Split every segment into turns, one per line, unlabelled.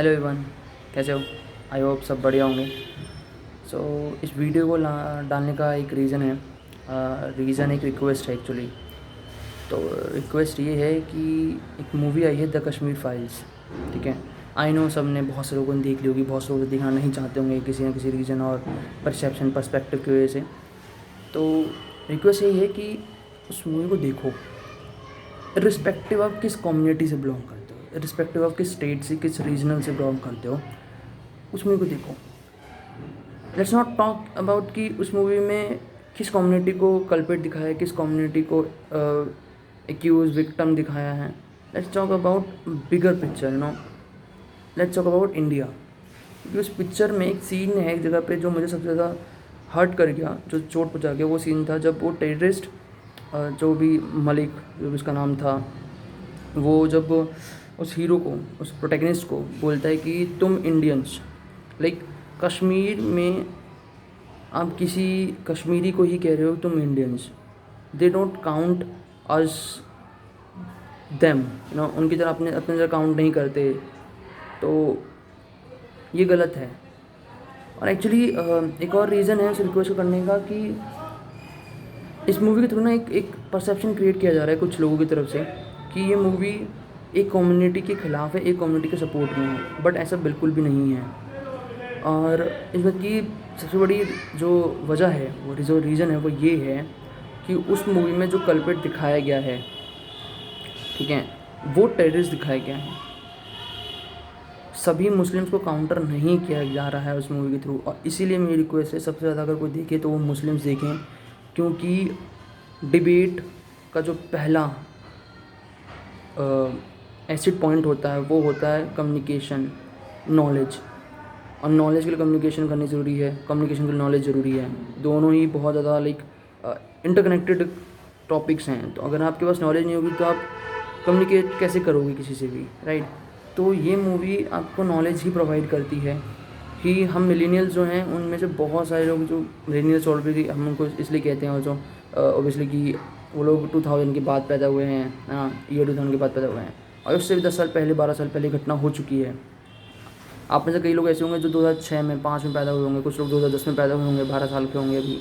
Hello everyone, कैसे हो? I hope सब बढ़िया होंगे। सो इस वीडियो को डालने का एक रीज़न है, एक रिक्वेस्ट है एक्चुअली। तो रिक्वेस्ट ये है कि एक मूवी आई है द कश्मीर फाइल्स, ठीक है। आई नो सब ने, बहुत से लोगों ने देख ली होगी, बहुत से लोग देखना नहीं चाहते होंगे किसी न किसी रीज़न और परसेप्शन पर्सपेक्टिव की वजह से। तो रिक्वेस्ट यही है कि उस मूवी को देखो, इर्रिस्पेक्टिव ऑफ किस कम्युनिटी से बिलोंग करते हो, इर्रिस्पेक्टिव ऑफ किस स्टेट से, किस रीजनल से बिलोंग करते हो, उस मूवी को देखो। लेट्स नॉट टॉक अबाउट कि उस मूवी में किस कम्युनिटी को कल्पेट दिखाया है, किस कम्युनिटी को एक्यूज विक्टिम दिखाया है। Let's talk about bigger picture, let's talk about India. क्योंकि उस पिक्चर में एक सीन है एक जगह पे जो मुझे सबसे ज़्यादा हर्ट कर गया, जो चोट पहुँचा गया। वो सीन था जब वो टेररिस्ट, जो भी मलिक, जो भी उसका नाम था, वो जब उस हीरो को, उस प्रोटैगनिस्ट को बोलता है कि तुम इंडियंस, लाइक कश्मीर में आप किसी कश्मीरी को ही कह रहे हो तुम Indians, they don't count us them, उनकी तरह अपने तरह काउंट नहीं करते। तो ये गलत है। और एक्चुअली एक और रीज़न है उस रिक्वेस्ट को करने का कि इस मूवी के थ्रू ना एक परसेप्शन क्रिएट किया जा रहा है कुछ लोगों की तरफ से कि ये मूवी एक कम्युनिटी के ख़िलाफ़ है, एक कम्युनिटी के सपोर्ट में है। बट ऐसा बिल्कुल भी नहीं है। और इस बात की सबसे बड़ी जो वजह है, वो जो रीज़न है, वो ये है कि उस मूवी में जो कल्प्रिट दिखाया गया है, ठीक है, वो टेररिस्ट दिखाया गया है। सभी मुस्लिम्स को काउंटर नहीं किया जा रहा है उस मूवी के थ्रू। और इसीलिए मेरी रिक्वेस्ट है, सबसे ज़्यादा अगर कोई देखे तो वो मुस्लिम्स देखें, क्योंकि डिबेट का जो पहला एसिड पॉइंट होता है वो होता है कम्युनिकेशन, नॉलेज। और नॉलेज के लिए कम्युनिकेशन करनी ज़रूरी है, कम्युनिकेशन के लिए नॉलेज ज़रूरी है। दोनों ही बहुत ज़्यादा इंटरकनेक्टेड टॉपिक्स हैं। तो अगर आपके पास नॉलेज नहीं होगी तो आप कम्युनिकेट कैसे करोगे किसी से भी, राइट। तो ये मूवी आपको नॉलेज ही प्रोवाइड करती है कि हम मिलेनियल्स जो हैं, उनमें से बहुत सारे लोग जो मिलेनियल्स ऑलरेडी हम उनको इसलिए कहते हैं, और जो ओबियसली कि वो लोग 2000 के बाद पैदा हुए हैं, ईयर 2000 के बाद पैदा हुए हैं। और उससे भी 10 साल पहले, 12 साल पहले घटना हो चुकी है। आप में से कई लोग ऐसे होंगे जो 2006 में, 5 में पैदा हुए होंगे, कुछ लोग 2010 में पैदा हुए होंगे, 12 साल के होंगे अभी,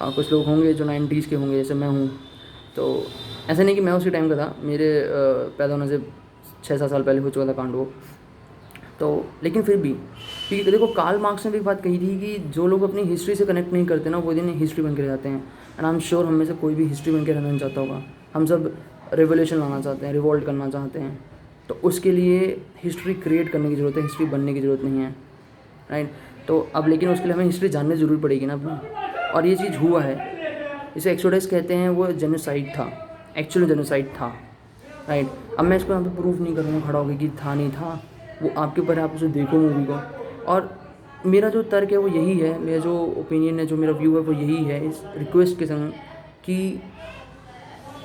कुछ लोग होंगे जो 90s के होंगे, जैसे मैं हूँ। तो ऐसा नहीं कि मैं उसी टाइम का था, मेरे पैदा होने से 6-7 साल पहले हो चुका था कांड वो। तो लेकिन फिर भी, क्योंकि देखो कार्ल मार्क्स ने भी एक बात कही थी कि जो लोग अपनी हिस्ट्री से कनेक्ट नहीं करते ना, वो दिन हिस्ट्री बन के रह जाते हैं। एंड आई एम श्योर हम में से कोई भी हिस्ट्री बन के रहना चाहता होगा। हम सब रेवोल्यूशन लाना चाहते हैं, रिवोल्ट करना चाहते हैं। तो उसके लिए हिस्ट्री क्रिएट करने की ज़रूरत है, हिस्ट्री बनने की ज़रूरत नहीं है, राइट। तो अब लेकिन उसके लिए हमें हिस्ट्री जानने ज़रूर पड़ेगी ना अपनी। और ये चीज़ हुआ है, इसे एक्सोडस कहते हैं, वो जेनोसाइड था, एक्चुअली जेनोसाइड था, राइट। अब मैं इसको यहाँ पे प्रूफ नहीं करूँगा खड़ा होकर कि था नहीं था, वो आपके ऊपर है, आप उसे देखो मूवी को। और मेरा जो तर्क है वो यही है, मेरा जो ओपिनियन है, जो मेरा व्यू है वो यही है इस रिक्वेस्ट के संग, कि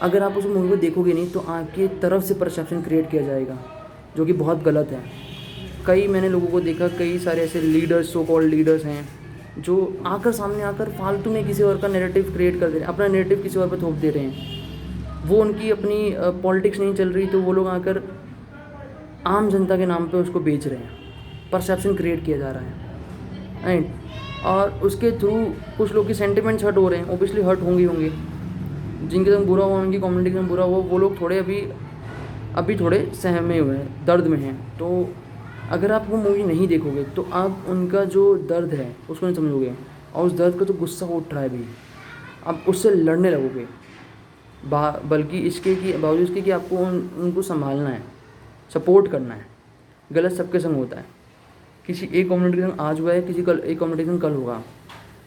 अगर आप उस मूवी को देखोगे नहीं तो आपकी तरफ से परसेप्शन क्रिएट किया जाएगा, जो कि बहुत गलत है। कई मैंने लोगों को देखा, कई सारे ऐसे लीडर्स, सो कॉल्ड लीडर्स हैं, जो आकर सामने आकर फालतू में किसी और का नैरेटिव क्रिएट कर दे रहे हैं, अपना नैरेटिव किसी और पर थोप दे रहे हैं। वो उनकी अपनी पॉलिटिक्स नहीं चल रही तो वो लोग आकर आम जनता के नाम पे उसको बेच रहे हैं, परसेप्शन क्रिएट किया जा रहा है, राइट। और उसके थ्रू कुछ लोग के सेंटिमेंट्स हर्ट हो रहे हैं, ओबियसली हर्ट होंगे, जिनके संग बुरा हुआ, उनकी कम्युनिटी के संग बुरा हुआ, वो लोग थोड़े अभी थोड़े सहमे हुए हैं, दर्द में हैं। तो अगर आप वो मूवी नहीं देखोगे तो आप उनका जो दर्द है उसको नहीं समझोगे, और उस दर्द का जो गुस्सा उठ रहा है भी, आप उससे लड़ने लगोगे। बल्कि इसके कि बावजूद इसके कि आपको उनको संभालना है, सपोर्ट करना है। गलत सबके संग होता है, किसी एक कम्युनिटी के संग आज हुआ है, किसी कल एक कम्युनिटी के संग कल होगा।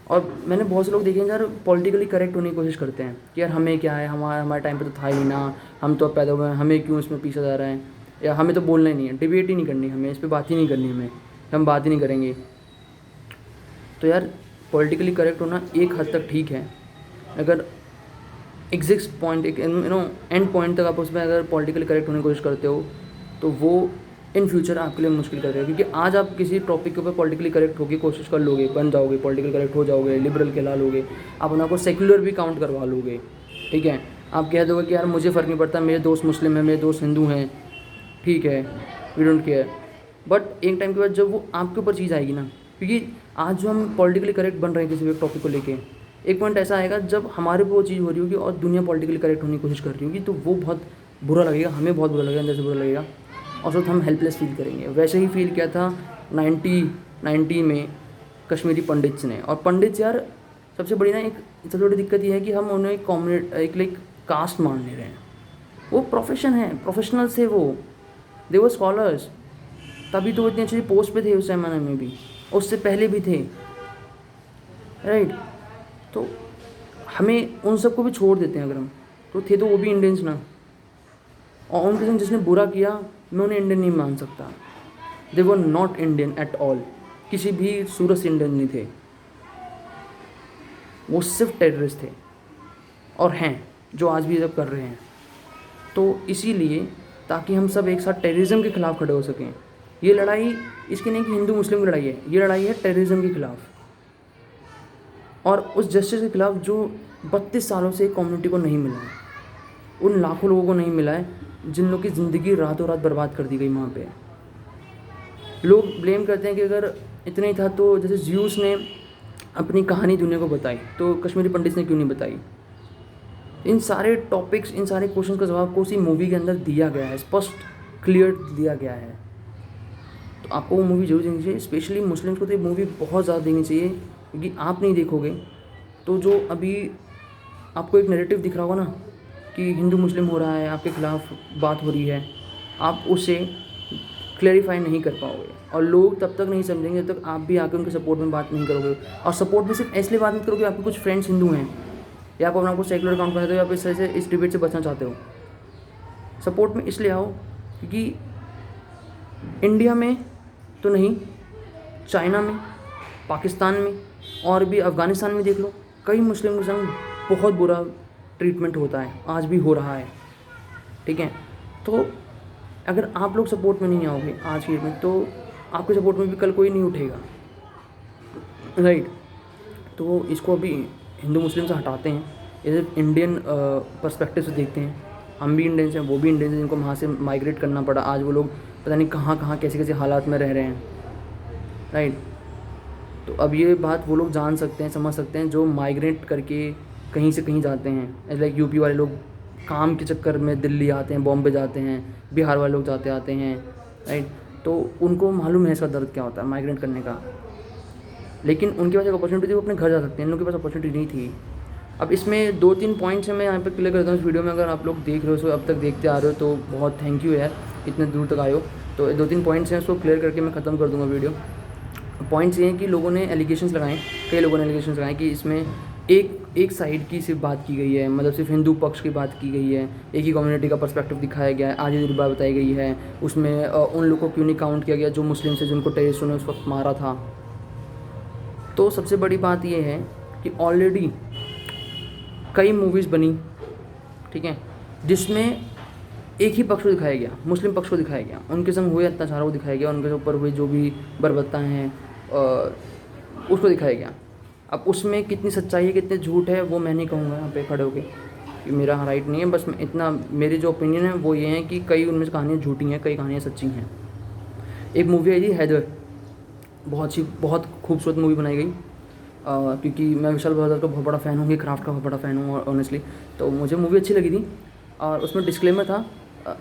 और मैंने बहुत से लोग देखे हैं यार, पॉलिटिकली करेक्ट होने की कोशिश करते हैं कि यार हमें क्या है, हमारे टाइम पे तो था ही ना, हम तो अब पैदा हुए हैं, हमें क्यों इसमें पीछा जा रहा है, या हमें तो बोलना ही नहीं है, डिबेट ही नहीं करनी, हमें इस पर बात ही नहीं करनी, हम बात ही नहीं करेंगे। तो यार पॉलिटिकली करेक्ट होना एक हद तक ठीक है, अगर एग्जिस्ट पॉइंट, एक एंड पॉइंट तक आप उसमें अगर पॉलिटिकली करेक्ट होने की कोशिश करते हो तो वो इन फ्यूचर आपके लिए मुश्किल कर देगा। क्योंकि आज आप किसी टॉपिक के ऊपर पॉलिटिकली करेक्ट होकर कोशिश कर लोगे, बन जाओगे, पॉलिटिकली करेक्ट हो जाओगे, लिबरल कहला लोगे, आप अपना को सेक्युलर भी काउंट करवा लोगे, ठीक है। आप कह दोगे कि यार मुझे फ़र्क नहीं पड़ता, मेरे दोस्त मुस्लिम हैं, मेरे दोस्त हिंदू हैं, ठीक है, वी डोंट केयर। बट एक टाइम के बाद जब वो आपके ऊपर चीज़ आएगी ना, क्योंकि आज जो हम पॉलिटिकली करेक्ट बन रहे हैं किसी भी टॉपिक को लेके, एक पॉइंट ऐसा आएगा जब हमारे पे वो चीज़ हो रही होगी और दुनिया पॉलिटिकली करेक्ट होने की कोशिश कर रही होगी, तो वो बहुत बुरा लगेगा, हमें बहुत बुरा लगेगा, अंदर से बुरा लगेगा, और उस वक्त हम हेल्पलेस फील करेंगे। वैसे ही फील किया था 1990 में कश्मीरी पंडित्स ने। और पंडित्स यार, सबसे बड़ी ना एक सबसे बड़ी दिक्कत ये है कि हम उन्हें एक कॉम्युनिटी, एक लाइक कास्ट मान ले रहे हैं। वो प्रोफेशन है, प्रोफेशनल्स थे वो, दे वर स्कॉलर्स, तभी तो वो इतनी अच्छी पोस्ट पे थे उस ज़माने में भी, उससे पहले भी थे, राइट। तो हमें उन सबको भी छोड़ देते हैं, अगर हम तो थे तो वो भी इंडियंस ना, और उनके संग जिसने बुरा किया मैं उन्हें इंडियन नहीं मान सकता। They were not Indian at all, किसी भी सूरत से इंडियन नहीं थे, वो सिर्फ टेररिस्ट थे और हैं, जो आज भी ये सब कर रहे हैं। तो इसीलिए ताकि हम सब एक साथ टेररिज्म के खिलाफ खड़े हो सकें, ये लड़ाई इसकी नहीं कि हिंदू मुस्लिम की लड़ाई है, ये लड़ाई है टेररिज्म के खिलाफ, और उस जस्टिस के खिलाफ जो 32 सालों से एक कम्युनिटी को नहीं मिला है, उन लाखों लोगों को नहीं मिला है जिन लोगों की ज़िंदगी रातों रात बर्बाद कर दी गई वहाँ पे। लोग ब्लेम करते हैं कि अगर इतना ही था तो जैसे ज़्यूस ने अपनी कहानी दुनिया को बताई, तो कश्मीरी पंडित ने क्यों नहीं बताई। इन सारे टॉपिक्स, इन सारे क्वेश्चन का जवाब को उसी मूवी के अंदर दिया गया है, स्पष्ट क्लियर दिया गया है। तो आपको वो मूवी जरूर देखनी चाहिए, स्पेशली मुस्लिम्स को तो ये मूवी बहुत ज़्यादा देखनी चाहिए, क्योंकि आप नहीं देखोगे तो जो अभी आपको एक नैरेटिव दिख रहा होगा ना कि हिंदू मुस्लिम हो रहा है, आपके खिलाफ बात हो रही है, आप उसे क्लैरिफाई नहीं कर पाओगे, और लोग तब तक नहीं समझेंगे जब तक आप भी आके उनके सपोर्ट में बात नहीं करोगे। और सपोर्ट भी सिर्फ इसलिए बात नहीं करोगे आपके कुछ फ्रेंड्स हिंदू हैं, या आप अपना आपको सेकुलर काउंट करते हो, या आप इस तरह से इस डिबेट से बचना चाहते हो। सपोर्ट में इसलिए आओ क्योंकि इंडिया में तो नहीं, चाइना में, पाकिस्तान में, और भी अफ़गानिस्तान में देख लो, कई मुस्लिम के संग बहुत बुरा ट्रीटमेंट होता है, आज भी हो रहा है, ठीक है। तो अगर आप लोग सपोर्ट में नहीं आओगे आज की डेट में, तो आपके सपोर्ट में भी कल कोई नहीं उठेगा, राइट। तो इसको अभी हिंदू मुस्लिम से हटाते हैं, ये सिर्फ इंडियन पर्सपेक्टिव से देखते हैं। हम भी इंडियंस हैं, वो भी इंडियंस हैं, जिनको वहाँ से माइग्रेट करना पड़ा, आज वो लोग पता नहीं कहाँ कहाँ कैसे कैसे हालात में रह रहे हैं, राइट। तो अब ये बात वो लोग जान सकते हैं, समझ सकते हैं जो माइग्रेट करके कहीं से कहीं जाते हैं। लाइक यूपी वाले लोग काम के चक्कर में दिल्ली आते हैं, बॉम्बे जाते हैं, बिहार वाले लोग जाते आते हैं, राइट। तो उनको मालूम है इसका दर्द क्या होता है माइग्रेट करने का, लेकिन उनके पास एक अपॉर्चुनिटी थी, वो अपने घर जा सकते हैं, इन लोगों के पास अपॉर्चुनिटी नहीं थी। अब इसमें 2-3 पॉइंट्स हैं, मैं यहाँ पे क्लियर करता हूँ इस वीडियो में। अगर आप लोग देख रहे हो, अब तक देखते आ रहे हो, तो बहुत थैंक यू यार, इतने दूर तक आए हो। तो 2-3 पॉइंट्स हैं, उसको क्लियर करके मैं ख़त्म कर दूँगा वीडियो। पॉइंट्स ये हैं कि लोगों ने एलिगेशंस लगाए, कई लोगों ने एलिगेशंस लगाए कि इसमें एक साइड की सिर्फ बात की गई है, मतलब सिर्फ हिंदू पक्ष की बात की गई है, एक ही कम्युनिटी का पर्सपेक्टिव दिखाया गया है, आज ये बात बताई गई है। उसमें उन लोगों को क्यों नहीं काउंट किया गया जो मुस्लिम से, जिनको टेररिस्टों ने उस वक्त मारा था। तो सबसे बड़ी बात ये है कि ऑलरेडी कई मूवीज़ बनी, ठीक है, जिसमें एक ही पक्ष को दिखाया गया, मुस्लिम पक्ष को दिखाया गया, उनके संग हुए अत्याचारों को दिखाया गया, उनके ऊपर हुए जो भी बर्बरताएँ हैं उसको दिखाया गया। अब उसमें कितनी सच्चाई है कितने झूठ है वो मैं नहीं कहूँगा यहाँ पे खड़े होके, कि मेरा राइट नहीं है, बस मैं इतना, मेरी जो ओपिनियन है वो ये है कि कई उनमें से कहानियाँ झूठी हैं, कई कहानियाँ सच्ची हैं। एक मूवी आई थी हैदर, बहुत खूबसूरत मूवी बनाई गई, क्योंकि मैं विशाल बर्दर का बहुत बड़ा फ़ैन हूँ, क्राफ्ट का बहुत बड़ा फ़ैन हूँ ऑनेस्टली, तो मुझे मूवी अच्छी लगी थी। और उसमें डिस्क्लेमर था,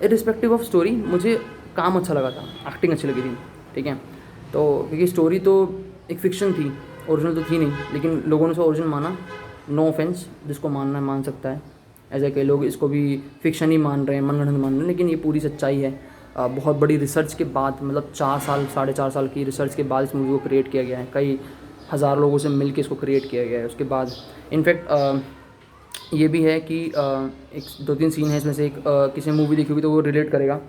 इर्रिस्पेक्टिव ऑफ स्टोरी मुझे काम अच्छा लगा था, एक्टिंग अच्छी लगी थी, ठीक है। तो क्योंकि स्टोरी तो एक फ़िक्शन थी, ओरिजिनल तो थी नहीं, लेकिन लोगों ने उसे ओरिजिनल माना। नो ऑफेंस, जिसको मानना है मान सकता है, ऐसे कई लोग इसको भी फिक्शन ही मान रहे हैं, मनगढ़ंत मान रहे हैं, लेकिन ये पूरी सच्चाई है। बहुत बड़ी रिसर्च के बाद, मतलब 4 साल 4.5 साल की रिसर्च के बाद इस मूवी को क्रिएट किया गया है, कई हज़ार लोगों से मिल के इसको क्रिएट किया गया है। उसके बाद इनफैक्ट ये भी है कि एक 2-3 सीन है इसमें से, एक किसी मूवी देखी होगी तो वो रिलेट करेगा।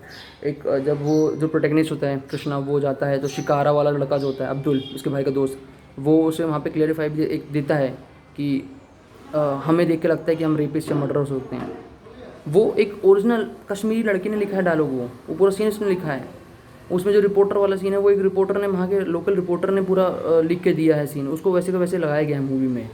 एक जब वो जो प्रोटैगनिस्ट होता है कृष्णा, वो जाता है तो शिकारा वाला लड़का जो होता है अब्दुल, उसके भाई का दोस्त, वो उसे वहाँ पे क्लियरिफाई भी एक देता है कि हमें देख के लगता है कि हम रेपिस्ट या मर्डरर्स होते हैं। वो एक ओरिजिनल कश्मीरी लड़की ने लिखा है डायलॉग, वो पूरा सीन उसने लिखा है। उसमें जो रिपोर्टर वाला सीन है, वो एक रिपोर्टर ने, वहाँ के लोकल रिपोर्टर ने पूरा लिख के दिया है सीन, उसको वैसे का वैसे लगाया गया है मूवी में,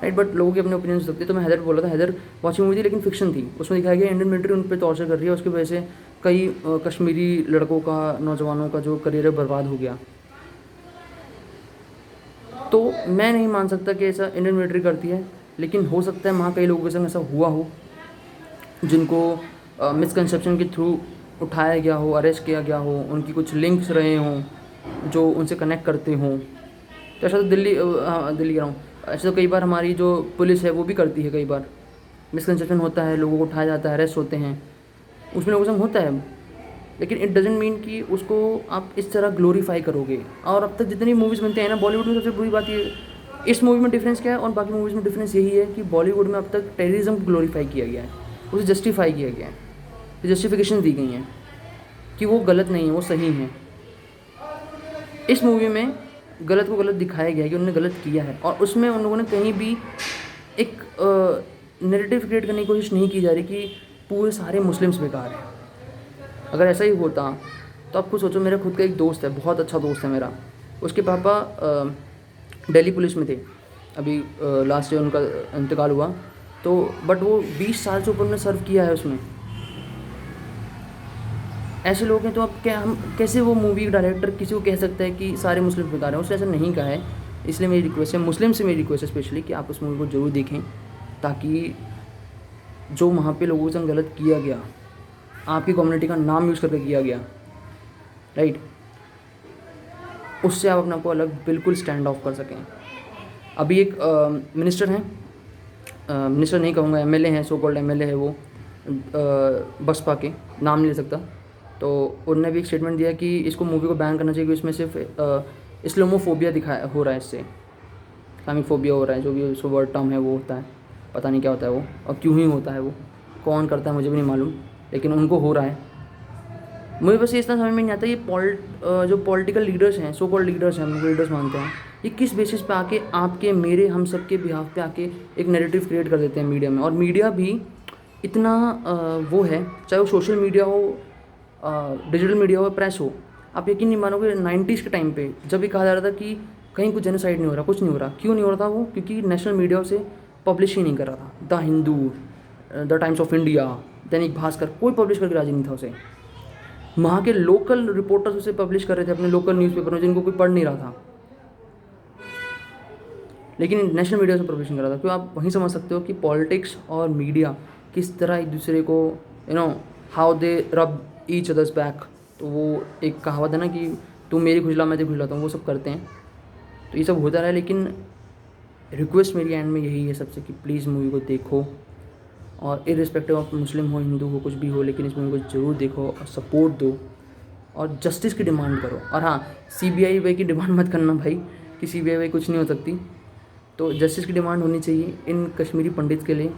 राइट। बट लोगों के अपने ओपिनियन हो सकते हैं। तो मैं हैदर बोला था, हैदर वॉचिंग मूवी थी लेकिन फिक्शन थी, उसमें दिखाया गया इंडियन मिलिट्री उन पर टॉर्चर कर रही है, उसकी वजह से कई कश्मीरी लड़कों का, नौजवानों का जो करियर बर्बाद हो गया। तो मैं नहीं मान सकता कि ऐसा इंडियन मिलिट्री करती है, लेकिन हो सकता है वहाँ कई लोगों के संग ऐसा हुआ हो जिनको मिसकंसेप्शन के थ्रू उठाया गया हो, अरेस्ट किया गया हो, उनकी कुछ लिंक्स रहे हों जो उनसे कनेक्ट करते हों। तो ऐसा तो दिल्ली दिल्ली कह रहा हूँ, ऐसा तो कई बार हमारी जो पुलिस है वो भी करती है। कई बार मिसकंसेप्शन होता है, लोगों को उठाया जाता है, अरेस्ट होते हैं, उसमें लोगों के संग होता है। लेकिन इट डजेंट मीन कि उसको आप इस तरह ग्लोरीफाई करोगे। और अब तक जितनी मूवीज़ बनते हैं ना बॉलीवुड में, सबसे बुरी बात ये, इस मूवी में डिफरेंस क्या है और बाकी मूवीज़ में डिफरेंस यही है कि बॉलीवुड में अब तक टेररिज्म को ग्लोरीफाई किया गया है, उसे जस्टिफाई किया गया है, जस्टिफिकेशन दी गई हैं कि वो गलत नहीं है, वो सही है। इस मूवी में गलत को गलत दिखाया गया है कि उन्होंने गलत किया है, और उसमें उन लोगों ने कहीं भी एक नैरेटिव क्रिएट करने की कोशिश नहीं की जा रही कि पूरे सारे मुस्लिम्स बेकार हैं। अगर ऐसा ही होता तो आप खुद सोचो, मेरा खुद का एक दोस्त है, बहुत अच्छा दोस्त है मेरा, उसके पापा दिल्ली पुलिस में थे, अभी लास्ट ईयर उनका इंतकाल हुआ। तो बट वो 20 साल से ऊपर उन्होंने सर्व किया है उसमें। ऐसे लोग हैं तो अब क्या, हम कैसे, वो मूवी डायरेक्टर किसी को कह सकता है कि सारे मुस्लिम बेकार हैं? उसने ऐसा नहीं कहा है। इसलिए मेरी रिक्वेस्ट है, मुस्लिम से मेरी रिक्वेस्ट है स्पेशली, कि आप उस मूवी को ज़रूर देखें, ताकि जो वहाँ पे लोगों के संग गलत किया गया, आपकी कम्युनिटी का नाम यूज़ करके किया गया, राइट, उससे आप अपने आप को अलग बिल्कुल स्टैंड ऑफ कर सकें। अभी एक मिनिस्टर हैं, मिनिस्टर नहीं कहूँगा, एमएलए हैं, सो कॉल्ड एमएलए है वो, बसपा के, नाम नहीं ले सकता। तो उन्होंने भी एक स्टेटमेंट दिया कि इसको मूवी को बैन करना चाहिए, कि इसमें सिर्फ इस्लामोफोबिया दिखाया हो रहा है, इससे इस्लामिक फोबिया हो रहा है, जो भी उसको वर्ड टर्म है वो होता है, पता नहीं क्या होता है वो, और क्यों ही होता है वो, कौन करता है मुझे भी नहीं मालूम, लेकिन उनको हो रहा है। मुझे बस ये इतना समझ में नहीं आता, ये जो पॉलिटिकल लीडर्स हैं, सो कॉल्ड लीडर्स हैं, हम लोग लीडर्स मानते हैं, ये किस बेसिस पे आके आपके, मेरे, हम सब के बिहाफ पे आके एक नैरेटिव क्रिएट कर देते हैं मीडिया में। और मीडिया भी इतना वो है, चाहे वो सोशल मीडिया हो, डिजिटल मीडिया हो, प्रेस हो, आप यकीन नहीं मानोगे 90s के टाइम पे जब ये कहा जा रहा था कि कहीं कुछ जेनोसाइड नहीं हो रहा, कुछ नहीं हो रहा, क्यों नहीं हो रहा था वो? क्योंकि नेशनल मीडिया उसे पब्लिश ही नहीं कर रहा था। The Hindu, the times of India, Dainik Bhaskar, कोई पब्लिश करके राजी नहीं था उसे। वहाँ के लोकल रिपोर्टर्स उसे पब्लिश कर रहे थे अपने लोकल न्यूज़पेपर में, जिनको कोई पढ़ नहीं रहा था, लेकिन नेशनल मीडिया से पब्लिश कर रहा था। क्यों? आप वहीं समझ सकते हो कि पॉलिटिक्स और मीडिया किस तरह एक दूसरे को, हाउ दे रब ईच अदर्स बैक। तो वो एक कहावत है ना कि तू मेरी खुजला मैं तेरी खुजलाता हूँ, वो सब करते हैं। तो ये सब होता रहा है, लेकिन रिक्वेस्ट मेरी एंड में यही है सबसे कि प्लीज़ मूवी को देखो, और इर्रिस्पेक्टिव ऑफ मुस्लिम हो, हिंदू हो, कुछ भी हो, लेकिन इस मूवी को ज़रूर देखो और सपोर्ट दो और जस्टिस की डिमांड करो। और हाँ, सीबीआई भाई की डिमांड मत करना भाई, कि सीबीआई भाई कुछ नहीं हो सकती। तो जस्टिस की डिमांड होनी चाहिए इन कश्मीरी पंडित के लिए,